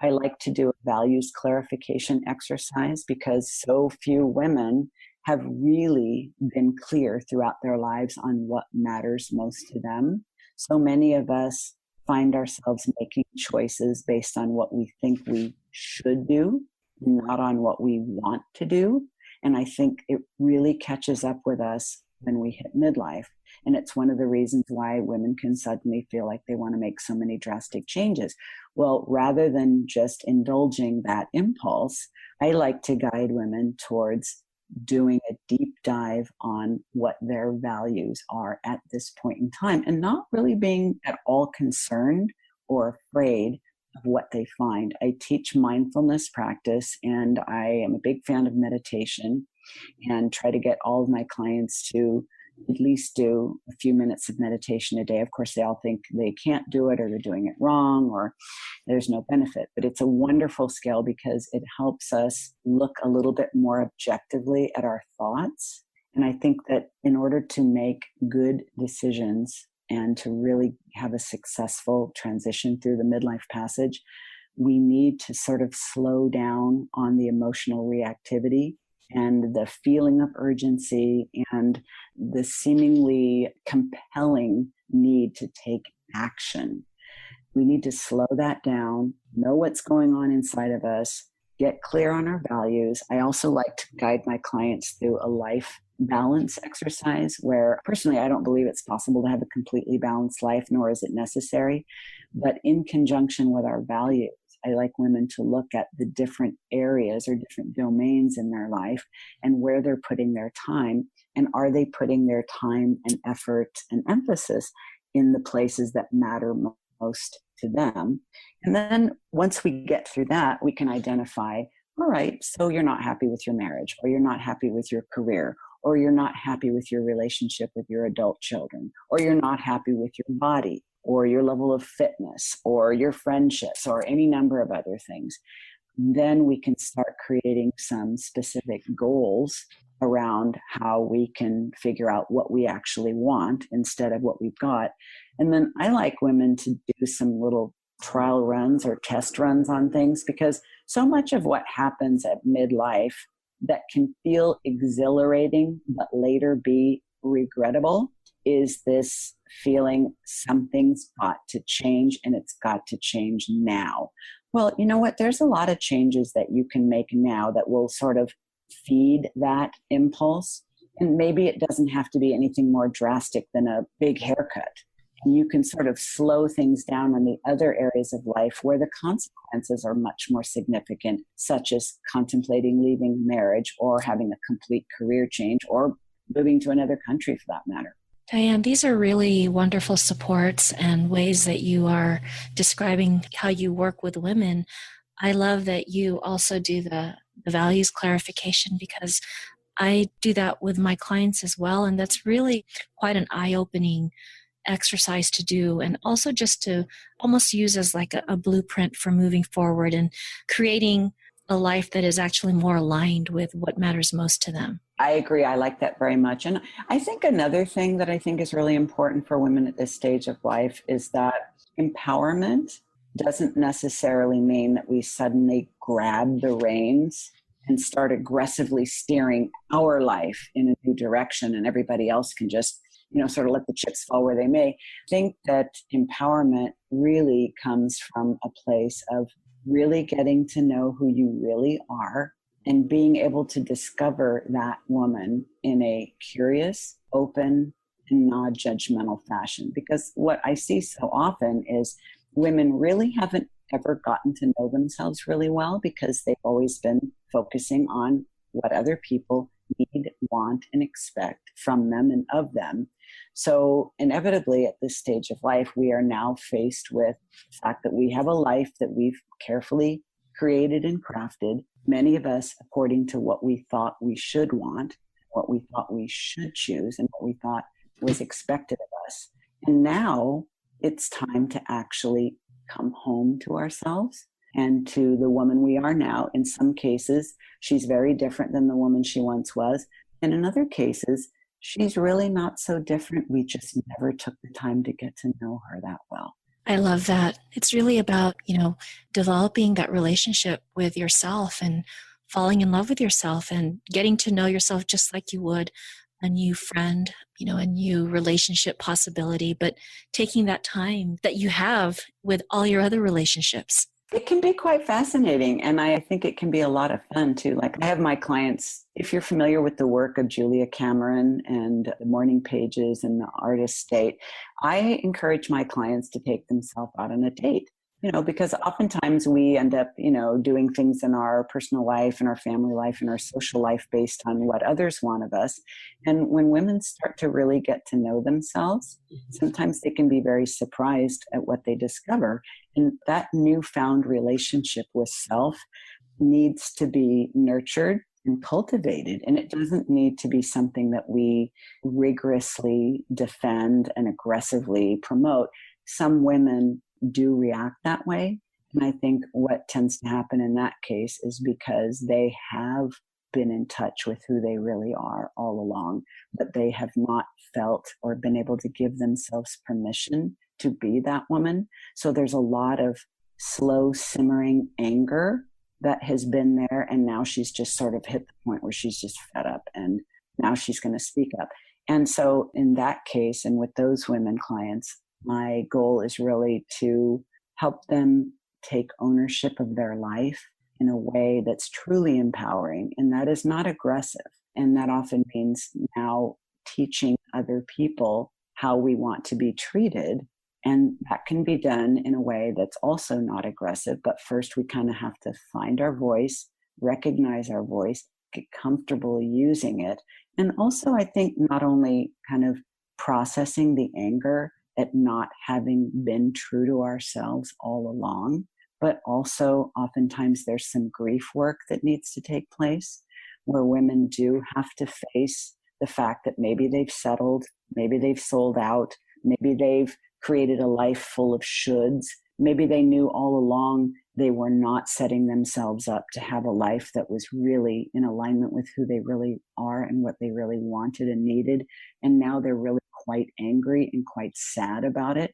I like to do a values clarification exercise because so few women have really been clear throughout their lives on what matters most to them. So many of us find ourselves making choices based on what we think we should do, not on what we want to do. And I think it really catches up with us when we hit midlife. And it's one of the reasons why women can suddenly feel like they want to make so many drastic changes. Well, rather than just indulging that impulse, I like to guide women towards doing a deep dive on what their values are at this point in time and not really being at all concerned or afraid of what they find. I teach mindfulness practice, and I am a big fan of meditation and try to get all of my clients to at least do a few minutes of meditation a day. Of course, they all think they can't do it or they're doing it wrong or there's no benefit. But it's a wonderful skill because it helps us look a little bit more objectively at our thoughts. And I think that in order to make good decisions and to really have a successful transition through the midlife passage, we need to sort of slow down on the emotional reactivity and the feeling of urgency and the seemingly compelling need to take action. We need to slow that down, know what's going on inside of us, get clear on our values. I also like to guide my clients through a life balance exercise where personally I don't believe it's possible to have a completely balanced life, nor is it necessary. But in conjunction with our values, I like women to look at the different areas or different domains in their life and where they're putting their time. And are they putting their time and effort and emphasis in the places that matter most to them? And then once we get through that, we can identify, all right, so you're not happy with your marriage, or you're not happy with your career, or you're not happy with your relationship with your adult children, or you're not happy with your body, or your level of fitness, or your friendships, or any number of other things. Then we can start creating some specific goals around how we can figure out what we actually want instead of what we've got. And then I like women to do some little trial runs or test runs on things, because so much of what happens at midlife that can feel exhilarating but later be regrettable is this feeling something's got to change, and it's got to change now. Well, you know what? There's a lot of changes that you can make now that will sort of feed that impulse. And maybe it doesn't have to be anything more drastic than a big haircut. And you can sort of slow things down on the other areas of life where the consequences are much more significant, such as contemplating leaving marriage or having a complete career change or moving to another country for that matter. Diann, these are really wonderful supports and ways that you are describing how you work with women. I love that you also do the values clarification, because I do that with my clients as well. And that's really quite an eye-opening exercise to do, and also just to almost use as like a blueprint for moving forward and creating a life that is actually more aligned with what matters most to them. I agree. I like that very much. And I think another thing that I think is really important for women at this stage of life is that empowerment doesn't necessarily mean that we suddenly grab the reins and start aggressively steering our life in a new direction and everybody else can just, sort of let the chips fall where they may. I think that empowerment really comes from a place of really getting to know who you really are and being able to discover that woman in a curious, open, and non-judgmental fashion. Because what I see so often is women really haven't ever gotten to know themselves really well because they've always been focusing on what other people need, want, and expect from them and of them. So inevitably at this stage of life, we are now faced with the fact that we have a life that we've carefully created and crafted, many of us according to what we thought we should want, what we thought we should choose, and what we thought was expected of us. And now it's time to actually come home to ourselves and to the woman we are now. In some cases, she's very different than the woman she once was. And in other cases, she's really not so different. We just never took the time to get to know her that well. I love that. It's really about, developing that relationship with yourself and falling in love with yourself and getting to know yourself just like you would a new friend, a new relationship possibility, but taking that time that you have with all your other relationships. It can be quite fascinating, and I think it can be a lot of fun too. Like I have my clients, if you're familiar with the work of Julia Cameron and the Morning Pages and the Artist State, I encourage my clients to take themselves out on a date. Because oftentimes we end up, doing things in our personal life and our family life and our social life based on what others want of us. And when women start to really get to know themselves, sometimes they can be very surprised at what they discover. And that newfound relationship with self needs to be nurtured and cultivated. And it doesn't need to be something that we rigorously defend and aggressively promote. Some women do react that way. And I think what tends to happen in that case is because they have been in touch with who they really are all along, but they have not felt or been able to give themselves permission to be that woman. So there's a lot of slow simmering anger that has been there. And now she's just sort of hit the point where she's just fed up and now she's going to speak up. And so in that case, and with those women clients, my goal is really to help them take ownership of their life in a way that's truly empowering. And that is not aggressive. And that often means now teaching other people how we want to be treated. And that can be done in a way that's also not aggressive. But first, we kind of have to find our voice, recognize our voice, get comfortable using it. And also, I think not only kind of processing the anger at not having been true to ourselves all along, but also oftentimes there's some grief work that needs to take place where women do have to face the fact that maybe they've settled, maybe they've sold out, maybe they've created a life full of shoulds. Maybe they knew all along they were not setting themselves up to have a life that was really in alignment with who they really are and what they really wanted and needed. And now they're really quite angry and quite sad about it.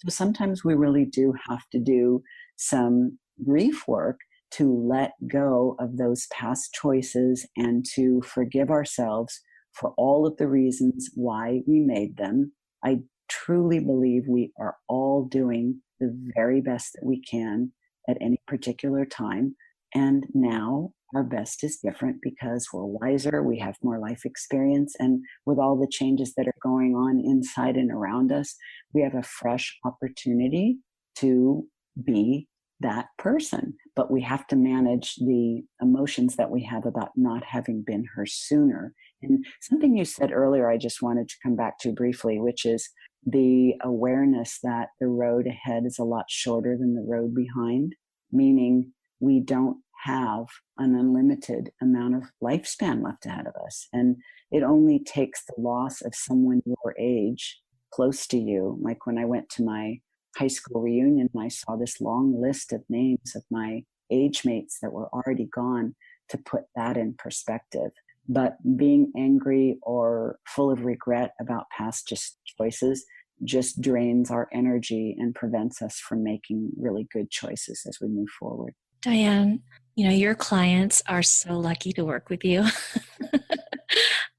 So sometimes we really do have to do some grief work to let go of those past choices and to forgive ourselves for all of the reasons why we made them. I truly believe we are all doing the very best that we can at any particular time. And now our best is different because we're wiser, we have more life experience, and with all the changes that are going on inside and around us, we have a fresh opportunity to be that person. But we have to manage the emotions that we have about not having been her sooner. And something you said earlier, I just wanted to come back to briefly, which is the awareness that the road ahead is a lot shorter than the road behind, meaning we don't have an unlimited amount of lifespan left ahead of us. And it only takes the loss of someone your age close to you. Like when I went to my high school reunion, I saw this long list of names of my age mates that were already gone, to put that in perspective. But being angry or full of regret about past choices just drains our energy and prevents us from making really good choices as we move forward. Diann, your clients are so lucky to work with you.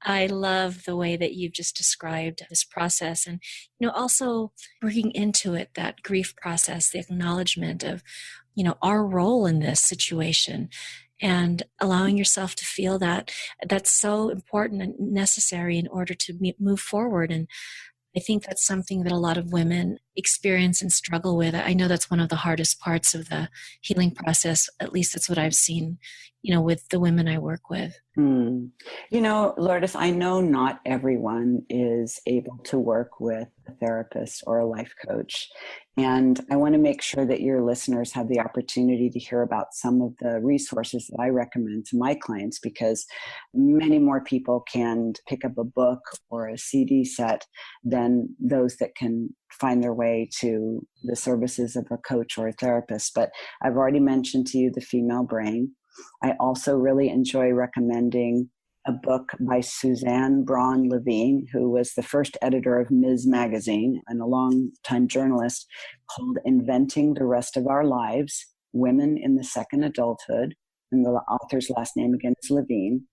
I love the way that you've just described this process and, also bringing into it that grief process, the acknowledgement of, our role in this situation. and allowing yourself to feel that. That's so important and necessary in order to move forward. And I think that's something that a lot of women experience and struggle with. I know that's one of the hardest parts of the healing process. At least that's what I've seen, with the women I work with. Lourdes, I know not everyone is able to work with a therapist or a life coach. And I want to make sure that your listeners have the opportunity to hear about some of the resources that I recommend to my clients, because many more people can pick up a book or a CD set than those that can find their way to the services of a coach or a therapist. But I've already mentioned to you The Female Brain. I also really enjoy recommending a book by Suzanne Braun Levine, who was the first editor of Ms. Magazine and a long-time journalist, called Inventing the Rest of Our Lives, Women in the Second Adulthood. And the author's last name, again, is Levine.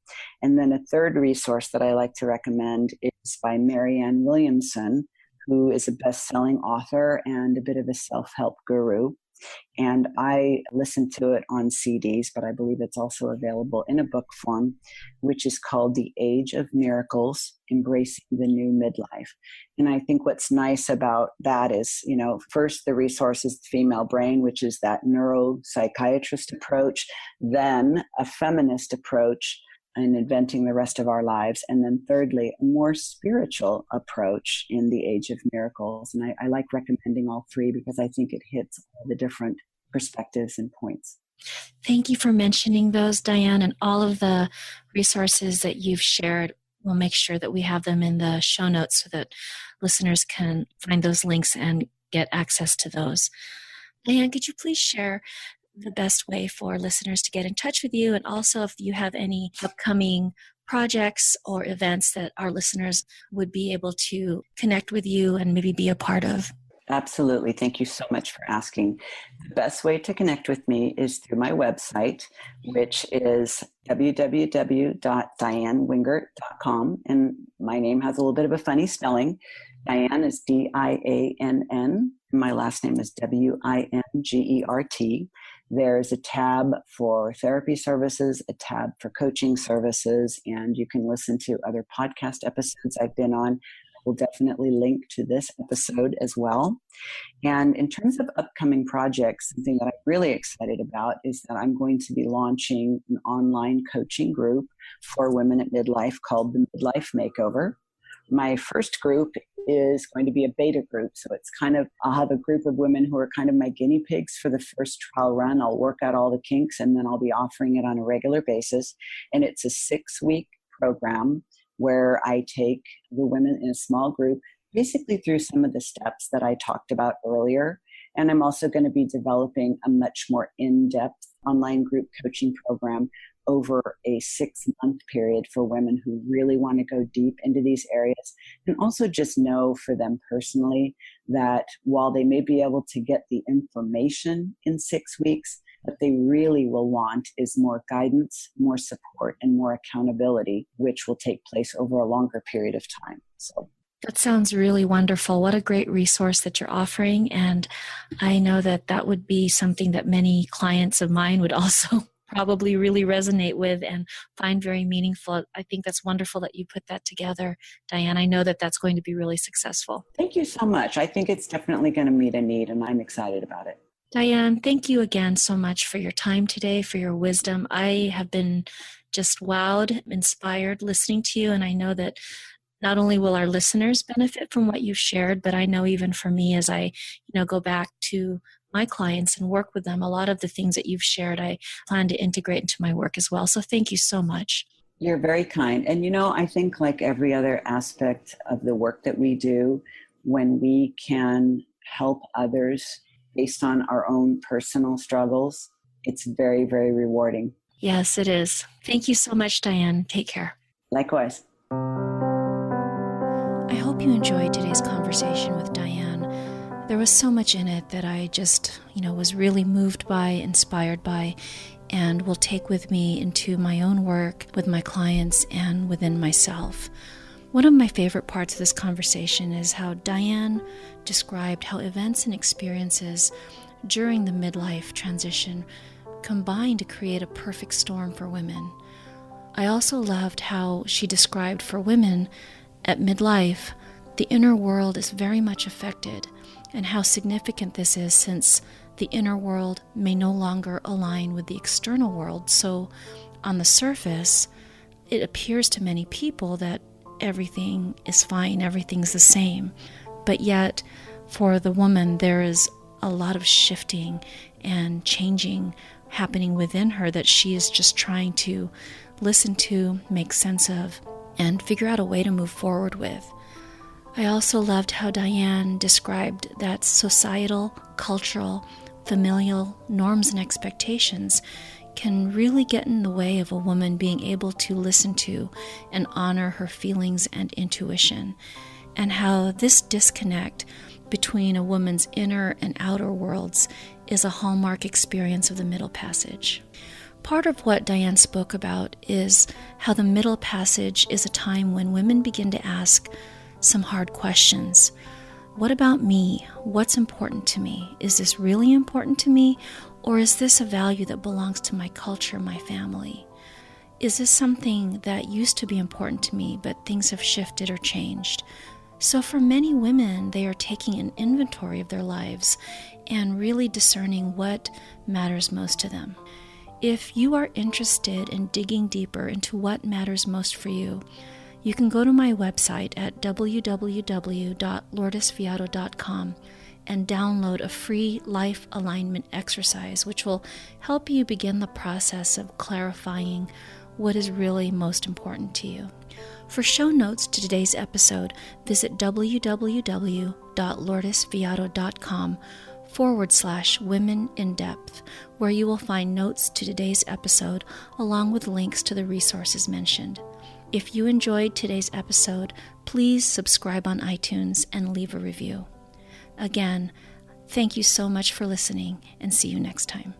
And then a third resource that I like to recommend is by Marianne Williamson, who is a best-selling author and a bit of a self-help guru. And I listen to it on CDs, but I believe it's also available in a book form, which is called The Age of Miracles, Embracing the New Midlife. And I think what's nice about that is, first the resource is the female brain, which is that neuropsychiatrist approach, then a feminist approach in inventing the rest of our lives. And then thirdly, a more spiritual approach in The Age of Miracles. And I like recommending all three because I think it hits all the different perspectives and points. Thank you for mentioning those, Diann, and all of the resources that you've shared. We'll make sure that we have them in the show notes so that listeners can find those links and get access to those. Diann, could you please share the best way for listeners to get in touch with you, and also if you have any upcoming projects or events that our listeners would be able to connect with you and maybe be a part of? Absolutely. Thank you so much for asking. The best way to connect with me is through my website, which is www.diannwingert.com. And my name has a little bit of a funny spelling. Diann is Diann. My last name is Wingert. There's a tab for therapy services, a tab for coaching services, and you can listen to other podcast episodes I've been on. We'll definitely link to this episode as well. And in terms of upcoming projects, something that I'm really excited about is that I'm going to be launching an online coaching group for women at midlife called the Midlife Makeover. My first group is going to be a beta group. So it's I'll have a group of women who are kind of my guinea pigs for the first trial run. I'll work out all the kinks and then I'll be offering it on a regular basis. And it's a 6-week program where I take the women in a small group basically through some of the steps that I talked about earlier. And I'm also going to be developing a much more in-depth online group coaching program over a 6-month period for women who really want to go deep into these areas, and also just know for them personally that while they may be able to get the information in 6 weeks, what they really will want is more guidance, more support, and more accountability, which will take place over a longer period of time. So that sounds really wonderful. What a great resource that you're offering. And I know that that would be something that many clients of mine would also probably really resonate with and find very meaningful. I think that's wonderful that you put that together, Diann. I know that that's going to be really successful. Thank you so much. I think it's definitely going to meet a need, and I'm excited about it. Diann, thank you again so much for your time today, for your wisdom. I have been just wowed, inspired listening to you, and I know that not only will our listeners benefit from what you've shared, but I know even for me as I, go back to my clients and work with them, a lot of the things that you've shared, I plan to integrate into my work as well. So thank you so much. You're very kind. And, I think like every other aspect of the work that we do, when we can help others based on our own personal struggles, it's very, very rewarding. Yes, it is. Thank you so much, Diann. Take care. Likewise. I hope you enjoyed today's conversation with Diann. There was so much in it that I just, was really moved by, inspired by, and will take with me into my own work with my clients and within myself. One of my favorite parts of this conversation is how Diann described how events and experiences during the midlife transition combine to create a perfect storm for women. I also loved how she described for women at midlife, the inner world is very much affected, and how significant this is since the inner world may no longer align with the external world. So on the surface, it appears to many people that everything is fine, everything's the same. But yet, for the woman, there is a lot of shifting and changing happening within her that she is just trying to listen to, make sense of, and figure out a way to move forward with. I also loved how Diann described that societal, cultural, familial norms and expectations can really get in the way of a woman being able to listen to and honor her feelings and intuition, and how this disconnect between a woman's inner and outer worlds is a hallmark experience of the middle passage. Part of what Diann spoke about is how the middle passage is a time when women begin to ask some hard questions. What about me? What's important to me? Is this really important to me? Or is this a value that belongs to my culture, my family? Is this something that used to be important to me, but things have shifted or changed? So for many women, they are taking an inventory of their lives and really discerning what matters most to them. If you are interested in digging deeper into what matters most for you, you can go to my website at www.lourdesviado.com and download a free life alignment exercise, which will help you begin the process of clarifying what is really most important to you. For show notes to today's episode, visit www.lourdesviado.com/women in depth, where you will find notes to today's episode along with links to the resources mentioned. If you enjoyed today's episode, please subscribe on iTunes and leave a review. Again, thank you so much for listening, and see you next time.